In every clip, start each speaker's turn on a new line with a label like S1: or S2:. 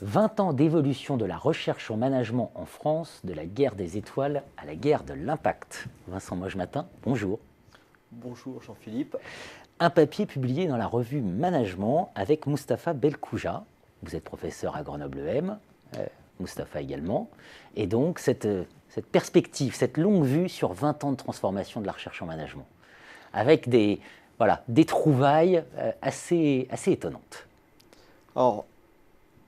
S1: 20 ans d'évolution de la recherche en management en France, de la guerre des étoiles à la guerre de l'impact. Vincent Moge-Matin, bonjour.
S2: Bonjour Jean-Philippe.
S1: Un papier publié dans la revue Management avec Mustapha Belkouja. Vous êtes professeur à Grenoble-EM, Mustapha également. Et donc cette perspective, cette longue vue sur 20 ans de transformation de la recherche en management, avec des trouvailles assez étonnantes.
S2: Alors,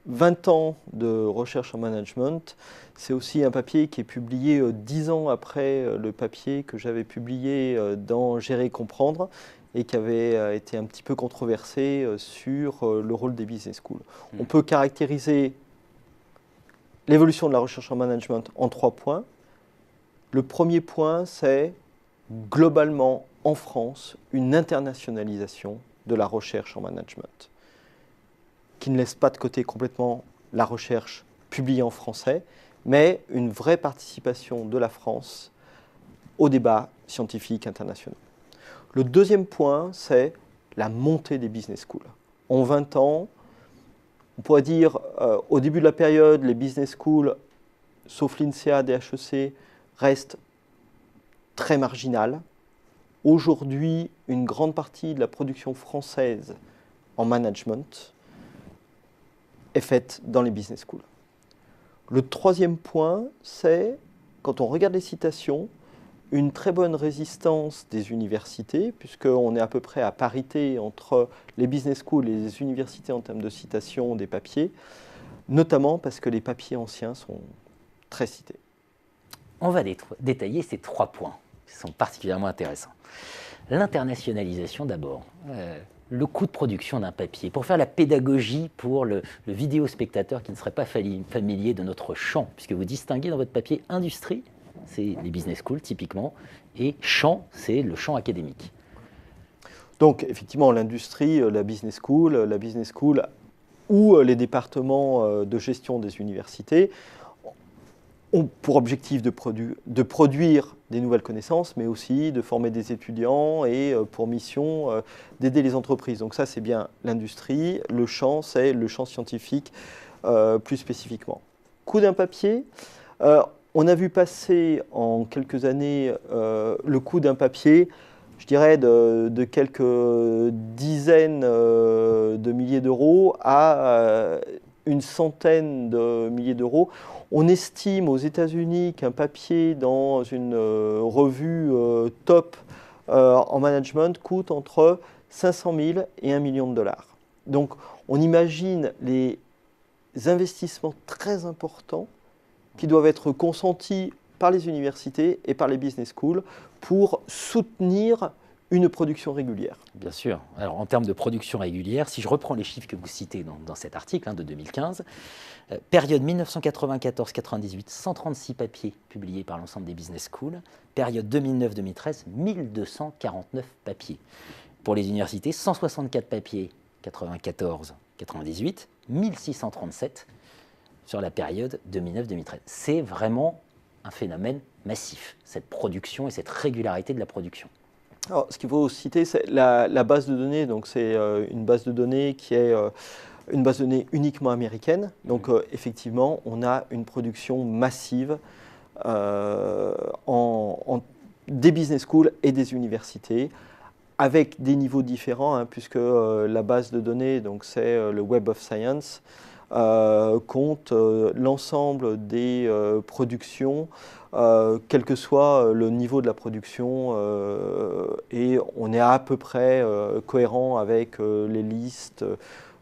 S2: 20 ans de recherche en management, c'est aussi un papier qui est publié 10 ans après le papier que j'avais publié dans Gérer et comprendre et qui avait été un petit peu controversé sur le rôle des business schools. On peut caractériser l'évolution de la recherche en management en 3 points. Le premier point, c'est globalement en France une internationalisation de la recherche en management, qui ne laisse pas de côté complètement la recherche publiée en français, mais une vraie participation de la France aux débats scientifiques internationaux. Le deuxième point, c'est la montée des business schools. En 20 ans, on pourrait dire, au début de la période, les business schools, sauf l'INSEAD et HEC, restent très marginales. Aujourd'hui, une grande partie de la production française en management est faite dans les business schools. Le troisième point, c'est, quand on regarde les citations, une très bonne résistance des universités, puisqu'on est à peu près à parité entre les business schools et les universités en termes de citation des papiers, notamment parce que les papiers anciens sont très cités.
S1: On va détailler ces 3 points qui sont particulièrement intéressants. L'internationalisation d'abord. Le coût de production d'un papier, pour faire la pédagogie pour le vidéospectateur qui ne serait pas familier de notre champ, puisque vous distinguez dans votre papier industrie, c'est les business schools typiquement, et champ, c'est le champ académique.
S2: Donc effectivement, l'industrie, la business school ou les départements de gestion des universités ont pour objectif de produire des nouvelles connaissances, mais aussi de former des étudiants et pour mission d'aider les entreprises. Donc ça, c'est bien l'industrie. Le champ, c'est le champ scientifique plus spécifiquement. Coût d'un papier. On a vu passer en quelques années le coût d'un papier, je dirais, de quelques dizaines de milliers d'euros à une centaine de milliers d'euros. On estime aux États-Unis qu'un papier dans une revue top en management coûte entre 500 000 et 1 million de dollars. Donc on imagine les investissements très importants qui doivent être consentis par les universités et par les business schools pour soutenir une production régulière.
S1: Bien sûr. Alors en termes de production régulière, si je reprends les chiffres que vous citez dans cet article de 2015, période 1994-98, 136 papiers publiés par l'ensemble des business schools. Période 2009-2013, 1249 papiers. Pour les universités, 164 papiers 94-98, 1637 sur la période 2009-2013. C'est vraiment un phénomène massif, cette production et cette régularité de la production.
S2: Alors, ce qu'il faut citer, c'est la base de données. Donc, c'est une base de données qui est une base de données uniquement américaine. Donc, effectivement, on a une production massive des business schools et des universités, avec des niveaux différents, puisque la base de données, donc c'est le Web of Science, compte l'ensemble des productions, quel que soit le niveau de la production, et on est à peu près cohérent avec les listes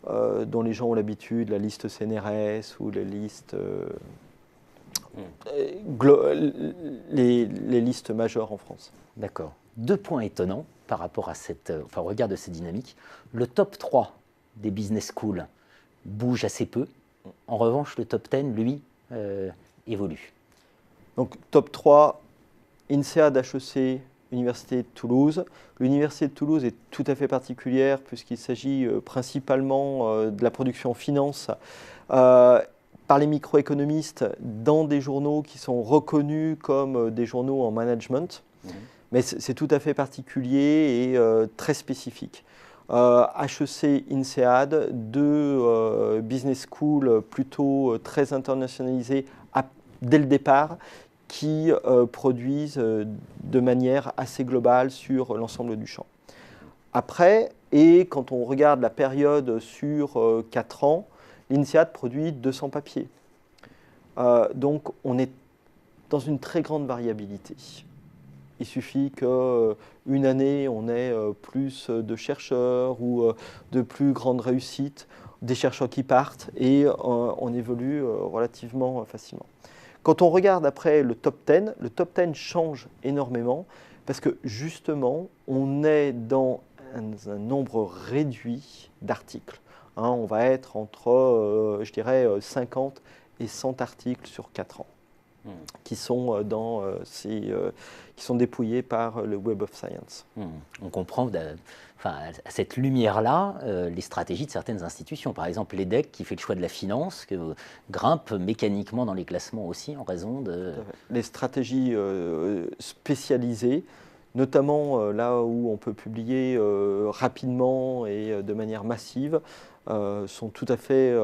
S2: dont les gens ont l'habitude, la liste CNRS ou les listes, les listes majeures en France.
S1: D'accord. 2 points étonnants par rapport à au regard de ces dynamiques. Le top 3 des business schools bouge assez peu. En revanche, le top 10, lui, évolue.
S2: Donc, top 3, INSEAD, HEC, Université de Toulouse. L'Université de Toulouse est tout à fait particulière puisqu'il s'agit principalement de la production en finance par les microéconomistes dans des journaux qui sont reconnus comme des journaux en management. Mais c'est tout à fait particulier et très spécifique. HEC, INSEAD, deux business schools plutôt très internationalisées dès le départ, qui produisent de manière assez globale sur l'ensemble du champ. Après, et quand on regarde la période sur 4 ans, l'INSEAD produit 200 papiers. Donc on est dans une très grande variabilité. Il suffit qu'une année, on ait plus de chercheurs ou de plus grandes réussites, des chercheurs qui partent et on évolue relativement facilement. Quand on regarde après le top 10 change énormément parce que justement, on est dans un nombre réduit d'articles. On va être entre, je dirais, 50 et 100 articles sur 4 ans qui sont, qui sont dépouillés par le Web of Science.
S1: On comprend à cette lumière-là les stratégies de certaines institutions. Par exemple, l'EDHEC qui fait le choix de la finance, que grimpe mécaniquement dans les classements aussi en raison de...
S2: Les stratégies spécialisées, notamment là où on peut publier rapidement et de manière massive, sont tout à fait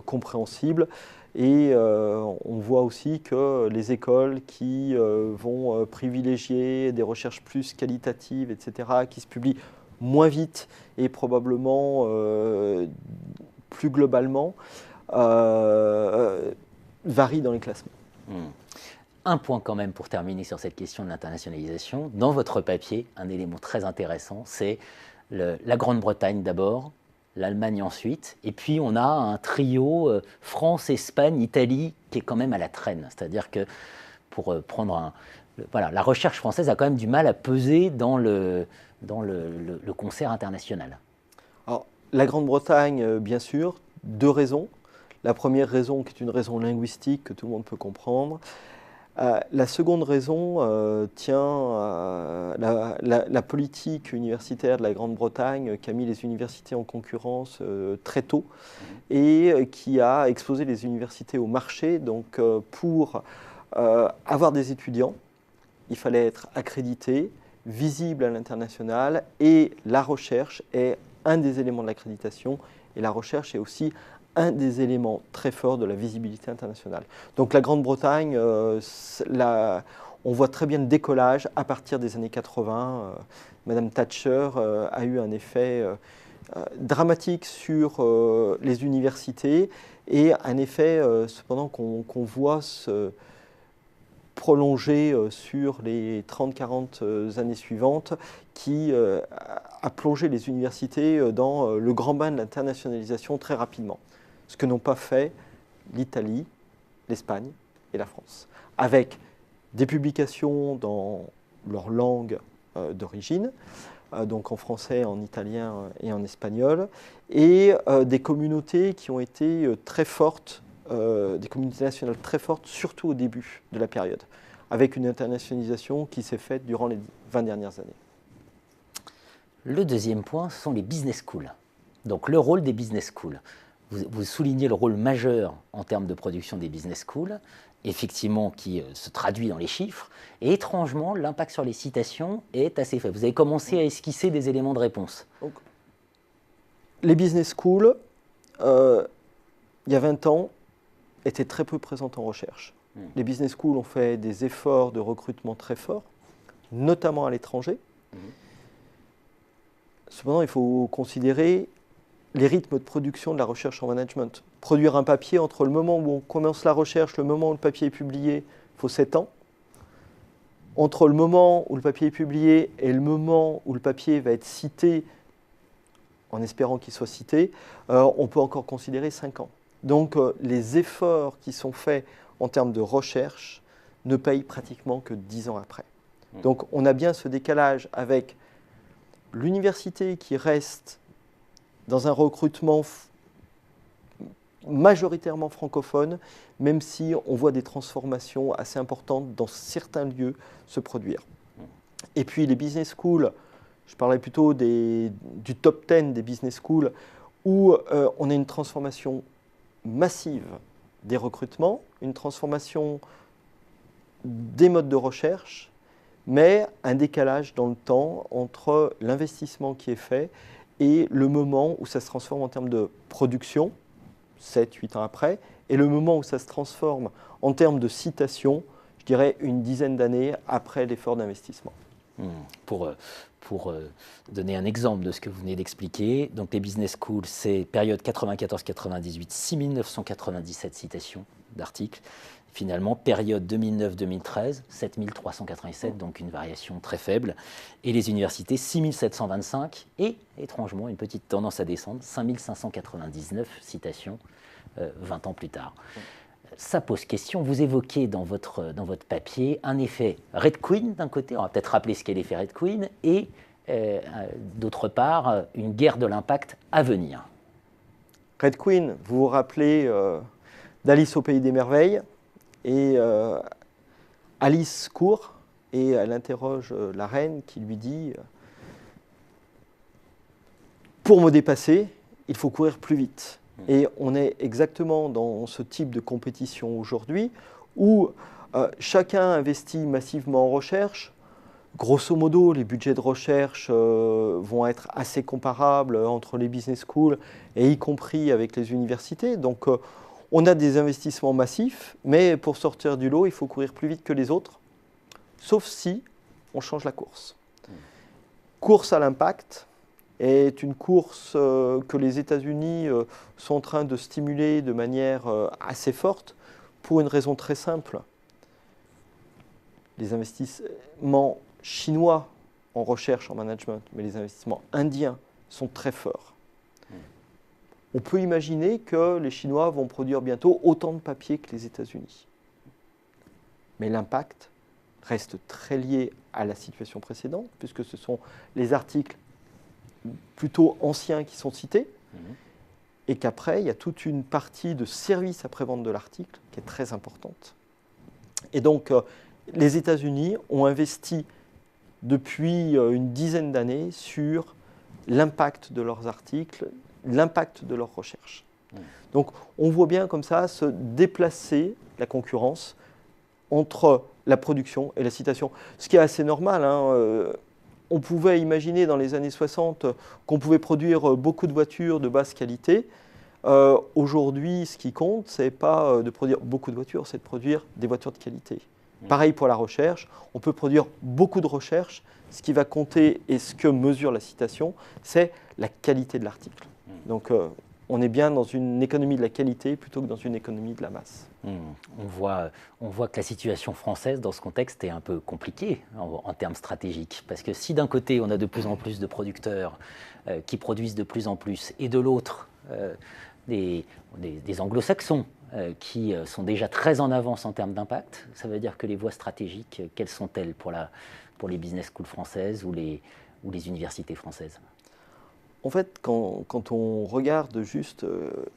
S2: compréhensibles. Et on voit aussi que les écoles qui vont privilégier des recherches plus qualitatives, etc., qui se publient moins vite et probablement plus globalement, varient dans les classements.
S1: Un point quand même pour terminer sur cette question de l'internationalisation. Dans votre papier, un élément très intéressant, c'est la Grande-Bretagne d'abord, l'Allemagne ensuite, et puis on a un trio France, Espagne, Italie qui est quand même à la traîne. C'est-à-dire que pour prendre la recherche française a quand même du mal à peser dans le concert international.
S2: Alors, la Grande-Bretagne, bien sûr, deux raisons. La première raison qui est une raison linguistique que tout le monde peut comprendre. La seconde raison tient à la politique universitaire de la Grande-Bretagne qui a mis les universités en concurrence très tôt et qui a exposé les universités au marché. Donc pour avoir des étudiants, il fallait être accrédité, visible à l'international et la recherche est un des éléments de l'accréditation et la recherche est aussi un des éléments très forts de la visibilité internationale. Donc la Grande-Bretagne, on voit très bien le décollage à partir des années 80. Madame Thatcher a eu un effet dramatique sur les universités et un effet cependant qu'on voit se prolonger sur les 30-40 années suivantes qui a plongé les universités dans le grand bain de l'internationalisation très rapidement. Ce que n'ont pas fait l'Italie, l'Espagne et la France, avec des publications dans leur langue d'origine, donc en français, en italien et en espagnol, et des communautés qui ont été très fortes, des communautés nationales très fortes, surtout au début de la période, avec une internationalisation qui s'est faite durant les 20 dernières années.
S1: Le deuxième point, ce sont les business schools. Donc le rôle des business schools. Vous soulignez le rôle majeur en termes de production des business schools, effectivement qui se traduit dans les chiffres, et étrangement, l'impact sur les citations est assez faible. Vous avez commencé à esquisser des éléments de réponse.
S2: Donc, les business schools, il y a 20 ans, étaient très peu présentes en recherche. Les business schools ont fait des efforts de recrutement très forts, notamment à l'étranger. Cependant, il faut considérer les rythmes de production de la recherche en management. Produire un papier, entre le moment où on commence la recherche, le moment où le papier est publié, il faut 7 ans. Entre le moment où le papier est publié et le moment où le papier va être cité, en espérant qu'il soit cité, on peut encore considérer 5 ans. Donc les efforts qui sont faits en termes de recherche ne payent pratiquement que 10 ans après. Donc on a bien ce décalage avec l'université qui reste dans un recrutement majoritairement francophone, même si on voit des transformations assez importantes dans certains lieux se produire. Et puis les business schools, je parlais plutôt du top 10 des business schools, où on a une transformation massive des recrutements, une transformation des modes de recherche, mais un décalage dans le temps entre l'investissement qui est fait et le moment où ça se transforme en termes de production, 7-8 ans après, et le moment où ça se transforme en termes de citation, je dirais une dizaine d'années après l'effort d'investissement.
S1: Pour donner un exemple de ce que vous venez d'expliquer, donc les business schools, c'est période 94-98, 6997 citations d'articles. Finalement, période 2009-2013, 7387, donc une variation très faible. Et les universités, 6725 et, étrangement, une petite tendance à descendre, 5599 citations 20 ans plus tard. Ça pose question. Vous évoquez dans votre papier un effet Red Queen d'un côté, on va peut-être rappeler ce qu'est l'effet Red Queen, et d'autre part, une guerre de l'impact à venir.
S2: Red Queen, vous vous rappelez d'Alice au Pays des Merveilles, et Alice court et elle interroge la reine qui lui dit « Pour me dépasser, il faut courir plus vite ». Et on est exactement dans ce type de compétition aujourd'hui où chacun investit massivement en recherche. Grosso modo, les budgets de recherche vont être assez comparables entre les business schools et y compris avec les universités. Donc, on a des investissements massifs, mais pour sortir du lot, il faut courir plus vite que les autres, sauf si on change la course. Course à l'impact est une course que les États-Unis sont en train de stimuler de manière assez forte pour une raison très simple. Les investissements chinois en recherche, en management, mais les investissements indiens sont très forts. On peut imaginer que les Chinois vont produire bientôt autant de papier que les États-Unis. Mais l'impact reste très lié à la situation précédente, puisque ce sont les articles plutôt anciens qui sont cités, et qu'après, il y a toute une partie de service après-vente de l'article qui est très importante. Et donc, les États-Unis ont investi depuis une dizaine d'années sur l'impact de leurs articles, l'impact de leurs recherches. Donc, on voit bien comme ça se déplacer la concurrence entre la production et la citation. Ce qui est assez normal. On pouvait imaginer dans les années 60 qu'on pouvait produire beaucoup de voitures de basse qualité. Aujourd'hui, ce qui compte, ce n'est pas de produire beaucoup de voitures, c'est de produire des voitures de qualité. Pareil pour la recherche, on peut produire beaucoup de recherche. Ce qui va compter et ce que mesure la citation, c'est la qualité de l'article. Donc, on est bien dans une économie de la qualité plutôt que dans une économie de la masse.
S1: On voit que la situation française, dans ce contexte, est un peu compliquée en termes stratégiques. Parce que si d'un côté, on a de plus en plus de producteurs qui produisent de plus en plus, et de l'autre, des anglo-saxons qui sont déjà très en avance en termes d'impact, ça veut dire que les voies stratégiques, quelles sont-elles pour les business schools françaises ou les universités françaises ?
S2: En fait, quand on regarde juste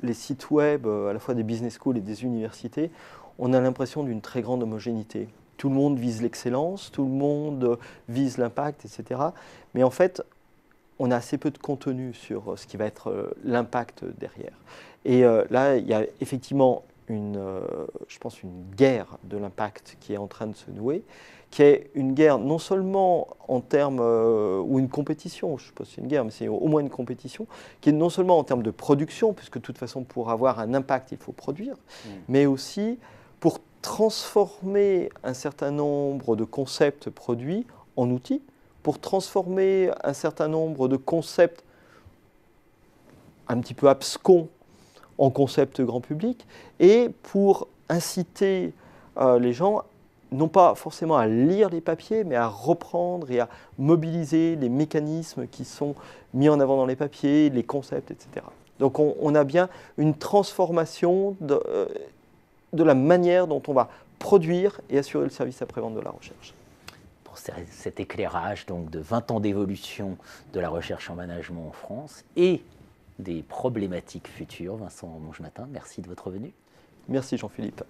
S2: les sites web, à la fois des business schools et des universités, on a l'impression d'une très grande homogénéité. Tout le monde vise l'excellence, tout le monde vise l'impact, etc. Mais en fait, on a assez peu de contenu sur ce qui va être l'impact derrière. Et là, il y a effectivement je pense, une guerre de l'impact qui est en train de se nouer, qui est une guerre non seulement en termes, ou une compétition, je ne sais pas si c'est une guerre, mais c'est au moins une compétition, qui est non seulement en termes de production, puisque de toute façon, pour avoir un impact, il faut produire, mais aussi pour transformer un certain nombre de concepts produits en outils, pour transformer un certain nombre de concepts un petit peu abscons en concept grand public, et pour inciter les gens, non pas forcément à lire les papiers, mais à reprendre et à mobiliser les mécanismes qui sont mis en avant dans les papiers, les concepts, etc. Donc on a bien une transformation de la manière dont on va produire et assurer le service après-vente de la recherche.
S1: Pour cet éclairage donc, de 20 ans d'évolution de la recherche en management en France et des problématiques futures, Vincent Monge-Matin, merci de votre venue.
S2: Merci Jean-Philippe.